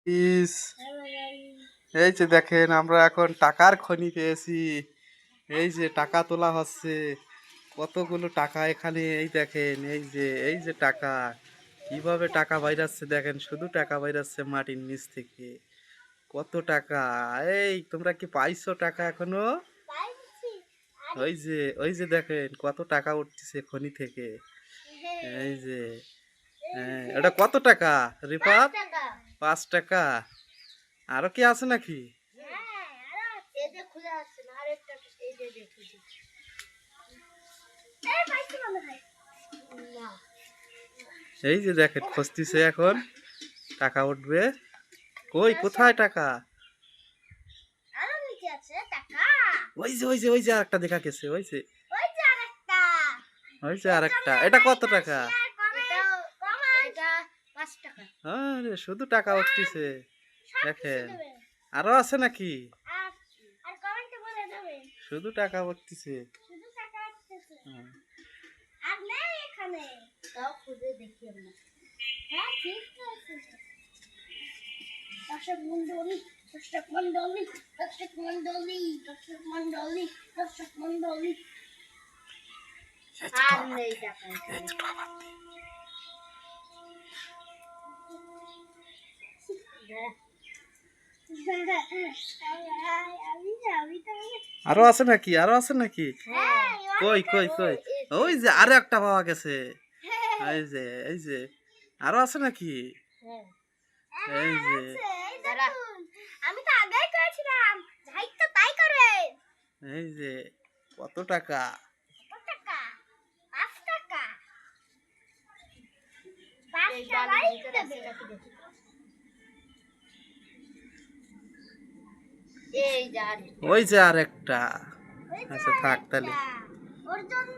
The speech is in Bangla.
ইস, এই যে দেখেন আমরা এখন টাকার খনি পেয়েছি। এই যে টাকা তোলা হচ্ছে, কতগুলো টাকা এখানে। এই দেখেন, এই যে টাকা, কিভাবে টাকা বাইরাচ্ছে দেখেন, শুধু টাকা বাইরাচ্ছে মাটির নিচ থেকে। কত টাকা! এই তোমরা কি পাইছো টাকা এখনো? ওই যে দেখেন কত টাকা উঠতেছে খনি থেকে। এই যে, হ্যাঁ, এটা কত টাকা রিফাত? 5 টাকা। আরো কি আছে নাকি? এই যে দেখেন খুঁজতেছে এখন, টাকা উঠবে। কই, কোথায় টাকা? ওই যে আরেকটা দেখা গেছে, ওই যে আরেকটা। এটা কত টাকা? আরে শুধু টাকা উঠতেছে দেখেন। আরো আছে নাকি? শুধু টাকা উঠতেছে। দর্শক মন্ডলী, দর্শক মন্ডলী, দর্শক মন্ডলী, দর্শক মন্ডলী, দর্শক মন্ডলী। আর নেই টাকা। আরো আছে নাকি? আরো আছে নাকি? কই কই কই, ওই যে আরো একটা পাওয়া গেছে। এই যে আরো আছে নাকি? এই যে, আমি তো আগেই করেছিলাম, যাই তো তাই করবে। এই যে কত টাকা! কত টাকা? 5 টাকা। 5 টাকাই দেবে। এই যা, ওই যে আরেকটা। আচ্ছা থাক তাহলে। ওর জন্য